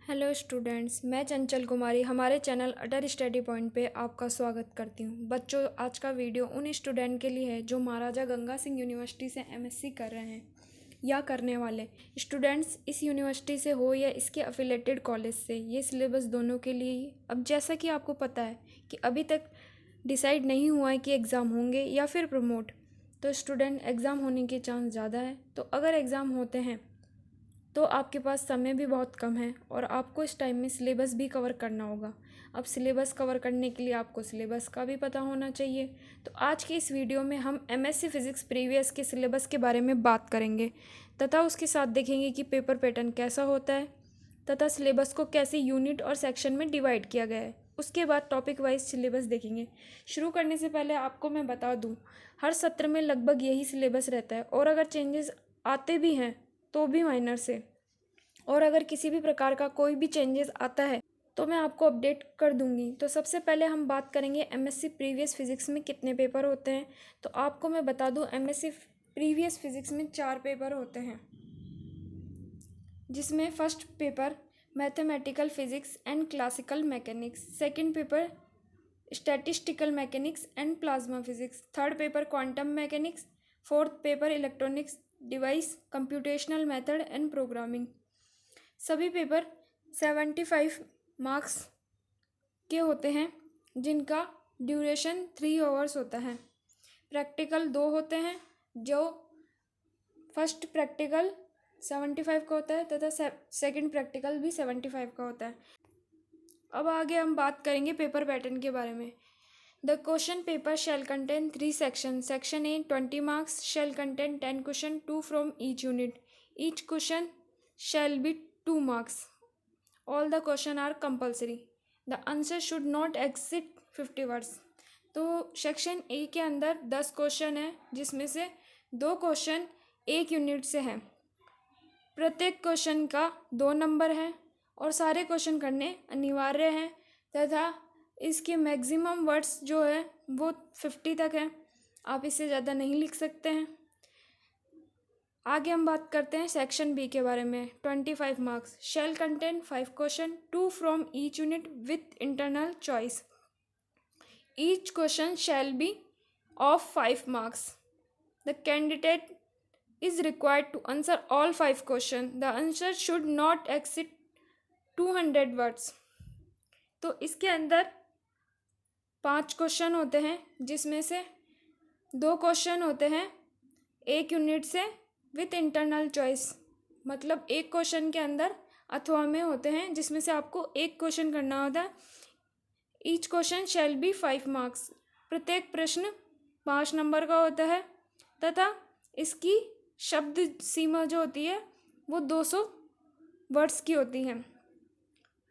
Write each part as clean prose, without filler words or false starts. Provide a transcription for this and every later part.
Hello students, मैं चंचल कुमारी हमारे channel अटल study point पे आपका स्वागत करती हूँ। बच्चों, आज का वीडियो उन स्टूडेंट के लिए है जो महाराजा गंगा सिंह यूनिवर्सिटी से एमएससी कर रहे हैं या करने वाले स्टूडेंट्स। इस यूनिवर्सिटी से हो या इसके अफिलेटेड कॉलेज से, ये सिलेबस दोनों के लिए ही। अब जैसा कि आपको पता है कि अभी तक डिसाइड नहीं हुआ है कि एग्ज़ाम होंगे या फिर प्रमोट, तो स्टूडेंट एग्ज़ाम होने के चांस ज़्यादा है। तो अगर एग्ज़ाम होते हैं तो आपके पास समय भी बहुत कम है और आपको इस टाइम में सिलेबस भी कवर करना होगा। अब सिलेबस कवर करने के लिए आपको सिलेबस का भी पता होना चाहिए। तो आज की इस वीडियो में हम एमएससी फिज़िक्स प्रीवियस के सिलेबस के बारे में बात करेंगे तथा उसके साथ देखेंगे कि पेपर पैटर्न कैसा होता है तथा सिलेबस को कैसे यूनिट और सेक्शन में डिवाइड किया गया है। उसके बाद टॉपिक वाइज सिलेबस देखेंगे। शुरू करने से पहले आपको मैं बता दूँ, हर सत्र में लगभग यही सिलेबस रहता है और अगर चेंजेस आते भी हैं तो भी माइनर से, और अगर किसी भी प्रकार का कोई भी चेंजेस आता है तो मैं आपको अपडेट कर दूंगी। तो सबसे पहले हम बात करेंगे एमएससी प्रीवियस फिज़िक्स में कितने पेपर होते हैं। तो आपको मैं बता दूं, एमएससी प्रीवियस फिज़िक्स में 4 पेपर होते हैं, जिसमें first paper mathematical physics and classical mechanics, second paper statistical mechanics and plasma physics, third paper quantum mechanics, fourth paper electronics device computational method and programming. सभी पेपर 75 मार्क्स के होते हैं, जिनका duration 3 hours होता है। प्रैक्टिकल 2 होते हैं, जो फर्स्ट प्रैक्टिकल 75 का होता है तथा सेकंड प्रैक्टिकल भी 75 का होता है। अब आगे हम बात करेंगे पेपर पैटर्न के बारे में। The question paper shall contain 3 section. Section A 20 marks shall contain 10 question, 2 from each unit. Each question shall be 2 marks. All the question are compulsory. The answer should not exceed 50 words. तो section A के अंदर 10 question है, जिसमें से 2 question 1 unit से हैं। प्रत्येक question का 2 नंबर है और सारे क्वेश्चन करने अनिवार्य हैं तथा इसके मैक्सिमम वर्ड्स जो है वो 50 तक है। आप इससे ज़्यादा नहीं लिख सकते हैं। आगे हम बात करते हैं सेक्शन बी के बारे में। 25 marks shall contain 5 question, 2 from each unit with internal choice. Each question shall be of 5 marks. The candidate is required to answer all 5 question. The answer should not exceed 200 words. तो इसके अंदर 5 question होते हैं, जिसमें से 2 question होते हैं 1 unit से विथ इंटरनल चॉइस, मतलब एक क्वेश्चन के अंदर अथवा में होते हैं, जिसमें से आपको एक क्वेश्चन करना होता है। Each question shall B 5 marks. प्रत्येक प्रश्न 5 नंबर का होता है तथा इसकी शब्द सीमा जो होती है वो 200 वर्ड्स की होती है।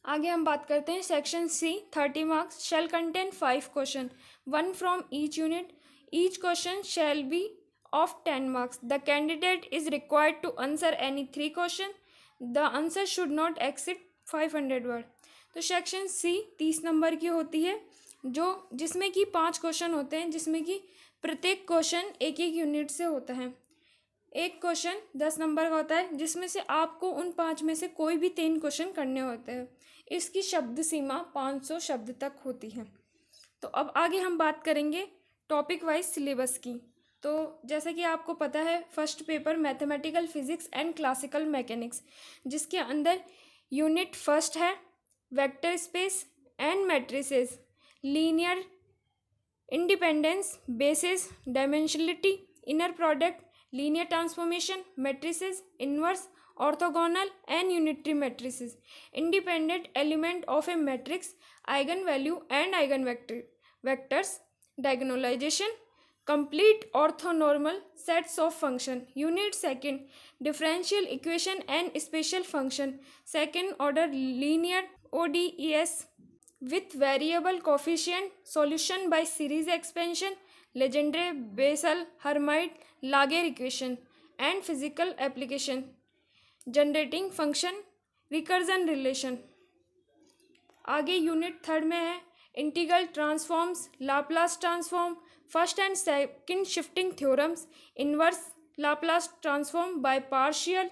आगे हम बात करते हैं section C 30 marks shall contain 5 question, 1 from each unit. Each question shall be of 10 marks. The candidate is required to answer any 3 question. The answer should not exceed 500 word. तो सेक्शन सी 30 नंबर की होती है, जिसमें कि 5 question होते हैं, जिसमें कि प्रत्येक क्वेश्चन 1-1 यूनिट से होता है। एक क्वेश्चन 10 नंबर का होता है, जिसमें से आपको उन 5 में से कोई भी 3 क्वेश्चन करने होते हैं। इसकी शब्द सीमा 500 शब्द तक होती है। तो अब आगे हम बात करेंगे टॉपिक वाइज सिलेबस की। तो जैसा कि आपको पता है, first paper mathematical physics and classical mechanics, जिसके अंदर यूनिट फर्स्ट है vector space and matrices, linear independence, basis, dimensionality, inner product, linear transformation, matrices, inverse, orthogonal and unitary matrices, independent element of a matrix, eigen value and eigen vectors, diagonalization, complete orthonormal sets of function. Unit second differential equation and special function, second order linear ODEs with variable coefficient, solution by series expansion, Legendre, Basel, Hermite, Laguerre equation and physical application, generating function, recursion relation। आगे unit third में है integral transforms, Laplace transform, first and second shifting theorems, inverse Laplace transform by partial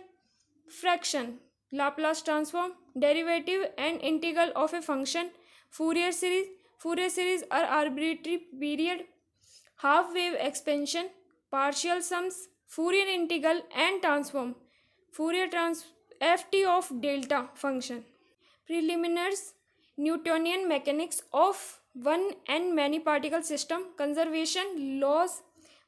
fraction, Laplace transform, derivative and integral of a function, Fourier series are arbitrary period, half wave expansion, partial sums, Fourier integral and transform, Fourier ft of delta function. Preliminaries, Newtonian mechanics of one and many particle system, conservation laws,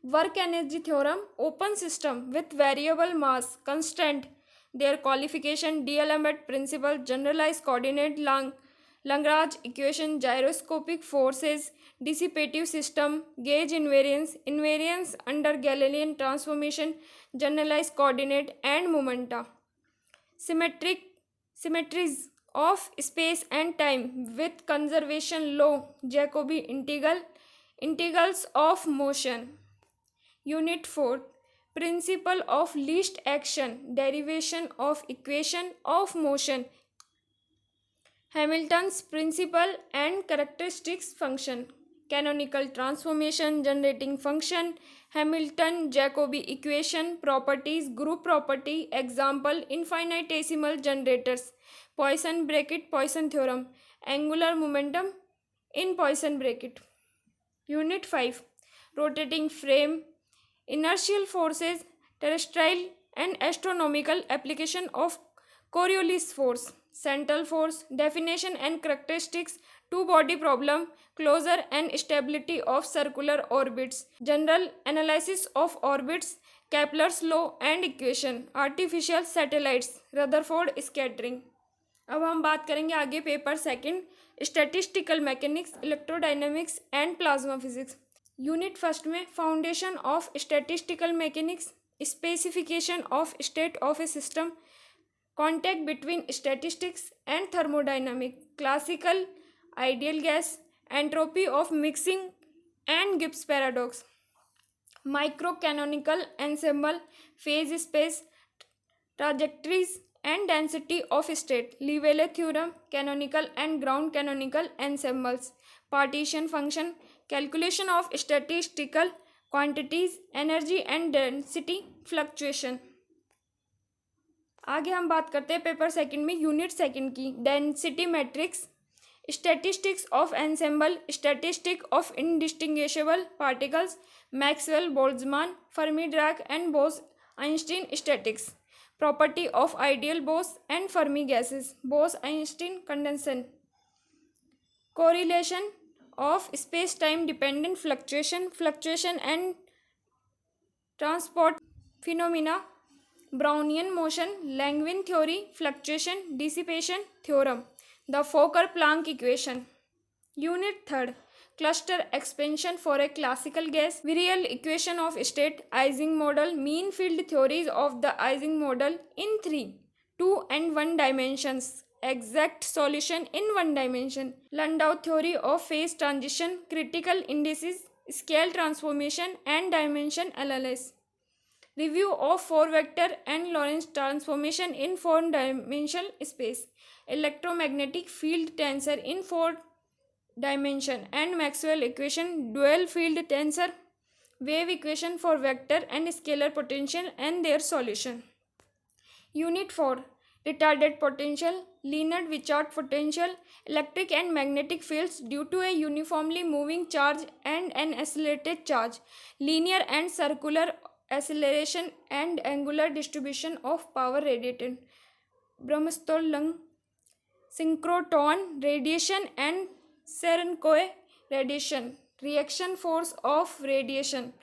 work energy theorem, open system with variable mass constant, their qualification, D'Alembert principle, generalized coordinate Lagrange equation, gyroscopic forces, dissipative system, gauge invariance, invariance under Galilean transformation, generalized coordinate and momenta. Symmetries of space and time with conservation law, Jacobi integrals of motion. Unit 4, principle of least action, derivation of equation of motion, Hamilton's principle and characteristics function, canonical transformation, generating function, Hamilton Jacobi equation, properties, group property, example, infinitesimal generators, Poisson bracket, Poisson theorem, angular momentum in Poisson bracket. Unit 5, rotating frame, inertial forces, terrestrial and astronomical application of Coriolis force, central force, definition and characteristics, two-body problem, closure and stability of circular orbits, general analysis of orbits, Kepler's law and equation, artificial satellites, Rutherford scattering. अब हम बात करेंगे आगे paper second, statistical mechanics, electrodynamics and plasma physics. Unit first में foundation of statistical mechanics, specification of state of a system, contact between statistics and thermodynamics, classical ideal gas, entropy of mixing and Gibbs paradox, microcanonical ensemble, phase space, trajectories and density of state, Livelle theorem, canonical and ground canonical ensembles, partition function, calculation of statistical quantities, energy and density fluctuation. आगे हम बात करते हैं paper second में unit second की, density matrix, statistics of ensemble, statistic of indistinguishable particles, Maxwell Boltzmann, Fermi Dirac and Bose Einstein statics, property of ideal Bose and Fermi gases, Bose Einstein condensation, correlation of space time dependent fluctuation and transport phenomena, Brownian motion, Langevin theory, fluctuation, dissipation theorem, the Fokker-Planck equation. Unit 3, cluster expansion for a classical gas, virial equation of state, Ising model, mean field theories of the Ising model in 3, 2 and 1 dimensions, exact solution in 1 dimension, Landau theory of phase transition, critical indices, scale transformation and dimension analysis. Review of 4-vector and Lorentz transformation in 4-dimensional space, electromagnetic field tensor in 4 dimension and Maxwell equation, dual field tensor, wave equation for vector and scalar potential and their solution. Unit 4, retarded potential, Leonard-Wishart potential, electric and magnetic fields due to a uniformly moving charge and an accelerated charge, linear and circular acceleration and angular distribution of power radiated, Bremsstrahlung, synchrotron radiation and Cherenkov radiation, reaction force of radiation,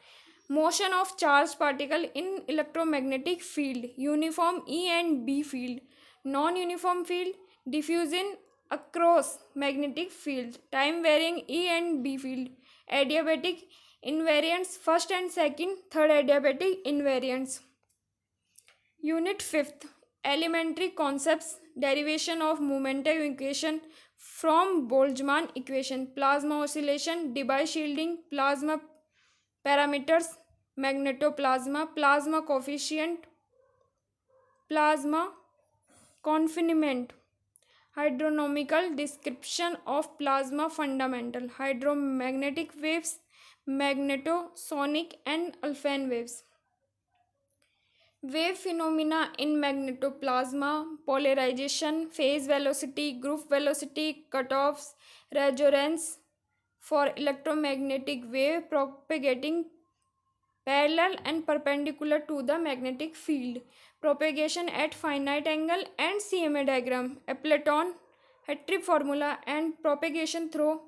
motion of charged particle in electromagnetic field, uniform E and B field, non-uniform field, diffusion across magnetic field, time varying E and B field, adiabatic invariants, first and second, third adiabatic invariants. Unit 5th, elementary concepts, derivation of momentum equation from Boltzmann equation, plasma oscillation, Debye shielding, plasma parameters, magnetoplasma, plasma coefficient, plasma confinement, hydronomical description of plasma fundamental, hydromagnetic waves, magnetosonic and Alfvén waves. Wave phenomena in magnetoplasma, polarization, phase velocity, group velocity, cutoffs, resonance for electromagnetic wave propagating parallel and perpendicular to the magnetic field, propagation at finite angle and CMA diagram, Appleton, Hartree formula and propagation through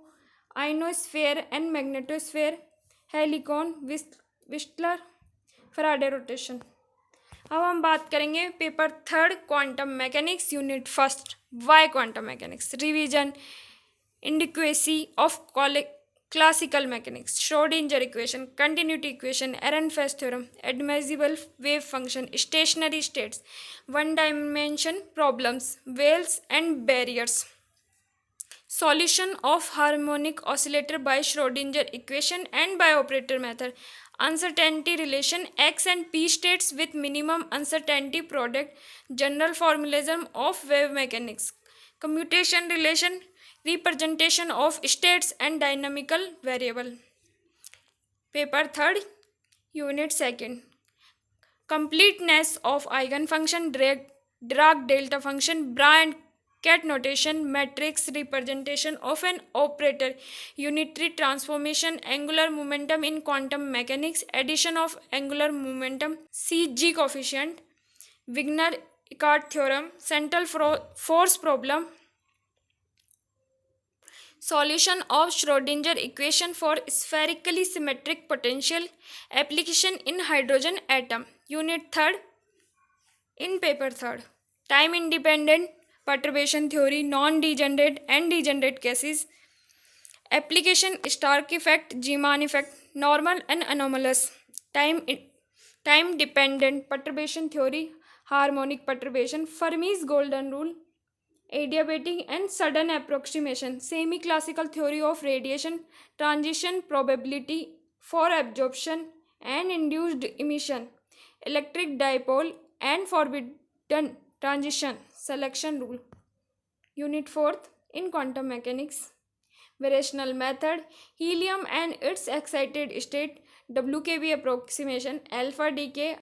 ionosphere and magnetosphere, helicon whistler Faraday rotation. अब हम बात करेंगे paper third quantum mechanics unit first why quantum mechanics revision inadequacy of classical mechanics, Schrodinger equation, continuity equation, Ehrenfest theorem, admissible wave function, stationary states, one dimension problems, whales and barriers, solution of harmonic oscillator by Schrodinger equation and by operator method, uncertainty relation x and p states with minimum uncertainty product, general formalism of wave mechanics, commutation relation, representation of states and dynamical variable. Paper third, unit second, completeness of eigenfunction, Dirac delta function, Bra cat notation, matrix representation of an operator, unitary transformation, angular momentum in quantum mechanics, addition of angular momentum, CG coefficient, Wigner-Icart theorem, central force problem, solution of Schrodinger equation for spherically symmetric potential, application in hydrogen atom. Unit third, in paper third, time independent perturbation theory, non-degenerate and degenerate cases, application Stark effect, Zeeman effect, normal and anomalous, time dependent perturbation theory, harmonic perturbation, Fermi's golden rule, adiabatic and sudden approximation, semi-classical theory of radiation, transition probability for absorption and induced emission, electric dipole and forbidden transition, selection rule. Unit 4th, in quantum mechanics, variational method, helium and its excited state, WKB approximation, alpha decay,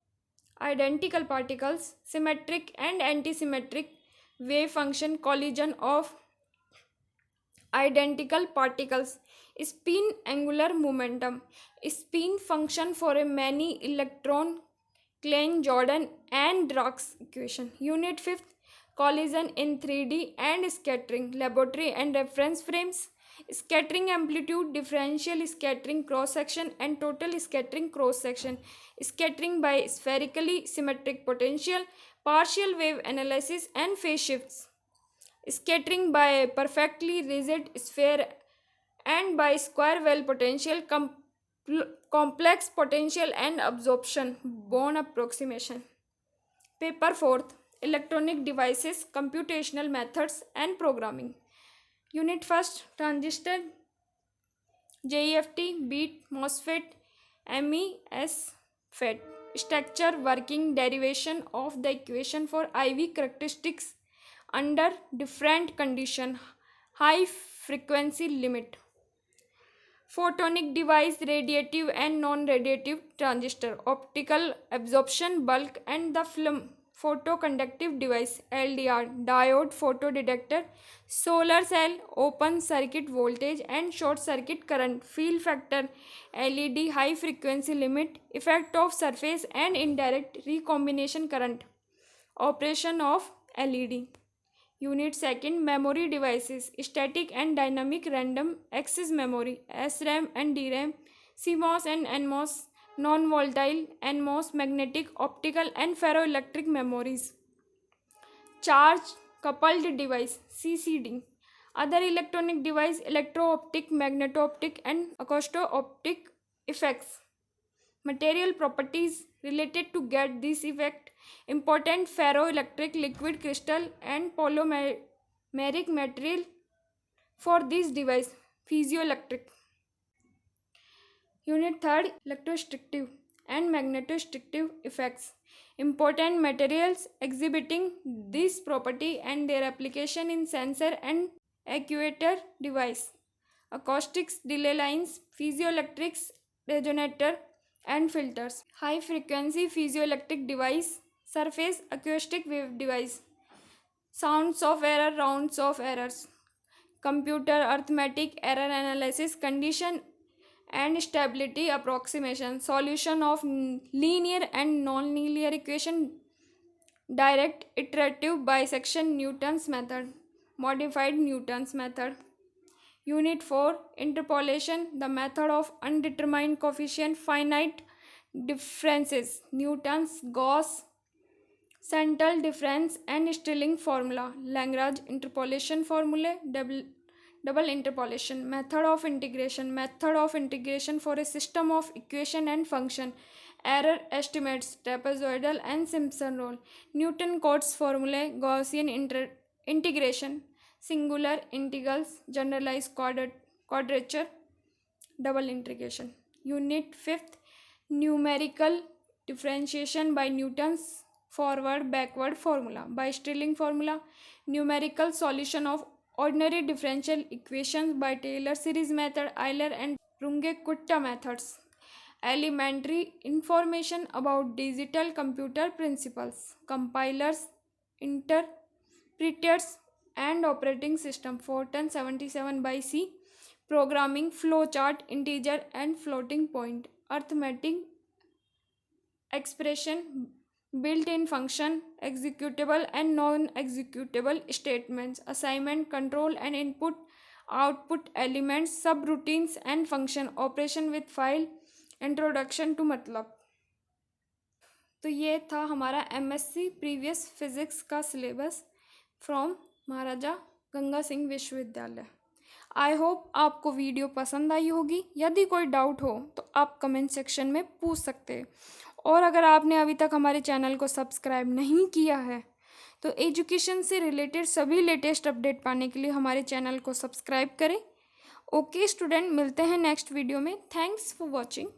identical particles, symmetric and antisymmetric wave function, collision of identical particles, spin angular momentum, spin function for a many electron, Klein, Jordan and Dirac's equation. Unit 5th, collision in 3D and scattering, laboratory and reference frames, scattering amplitude, differential scattering cross section and total scattering cross section, scattering by spherically symmetric potential, partial wave analysis and phase shifts, scattering by a perfectly rigid sphere and by square well potential, complex potential and absorption, Born approximation. Paper 4th, electronic devices, computational methods and programming. Unit 1st, transistor, JEFT, beat, MOSFET, MESFET, structure, working, derivation of the equation for IV characteristics under different condition, high frequency limit, photonic device, radiative and non-radiative transistor, optical absorption, bulk and the film, photoconductive device, LDR, diode, photodetector, solar cell, open circuit voltage and short circuit current, field factor, LED, high frequency limit, effect of surface and indirect recombination current, operation of LED. Unit 2nd, memory devices, static and dynamic random access memory, SRAM and DRAM, CMOS and NMOS, non-volatile, NMOS, magnetic, optical and ferroelectric memories. Charge coupled device, CCD. Other electronic device, electro-optic, magneto-optic and acousto-optic effects. Material properties related to get this effect, important ferroelectric liquid crystal and polymeric material for this device, piezoelectric. Unit 3rd, electrorestrictive and magnetorestrictive effects, important materials exhibiting this property and their application in sensor and actuator device, acoustics, delay lines, piezoelectrics, resonator and filters, high frequency piezoelectric device, surface acoustic wave device, sounds of error, rounds of errors, computer arithmetic error analysis, condition and stability approximation, solution of linear and non-linear equation, direct iterative bisection, Newton's method, modified Newton's method. Unit 4 interpolation, the method of undetermined coefficient, finite differences, Newton's Gauss central difference and Stirling formula, Lagrange interpolation formulae, double interpolation, method of integration for a system of equation and function, error estimates, trapezoidal and Simpson rule, Newton-Cotes formulae, Gaussian integration, singular integrals, generalized quadrature, double integration. Unit 5th numerical differentiation by Newton's forward backward formula, by Stirling formula, numerical solution of ordinary differential equations by Taylor series method, Euler and Runge-Kutta methods, elementary information about digital computer principles, compilers, interpreters and operating system, Fortin 77 by C, programming, flowchart, integer and floating point, arithmetic expression, built-in function, executable and non-executable statements, assignment, control and input output elements, subroutines and function, operation with file, introduction to मतलब। तो ये था हमारा MSc previous physics का syllabus from Maharaja Ganga Singh Vishwavidyalaya. I hope आपको video पसंद आई होगी। यदि कोई डाउट हो तो आप कमेंट सेक्शन में पूछ सकते हैं, और अगर आपने अभी तक हमारे चैनल को सब्सक्राइब नहीं किया है तो एजुकेशन से रिलेटेड सभी लेटेस्ट अपडेट पाने के लिए हमारे चैनल को सब्सक्राइब करें। ओके स्टूडेंट, मिलते हैं नेक्स्ट वीडियो में। Thanks for watching.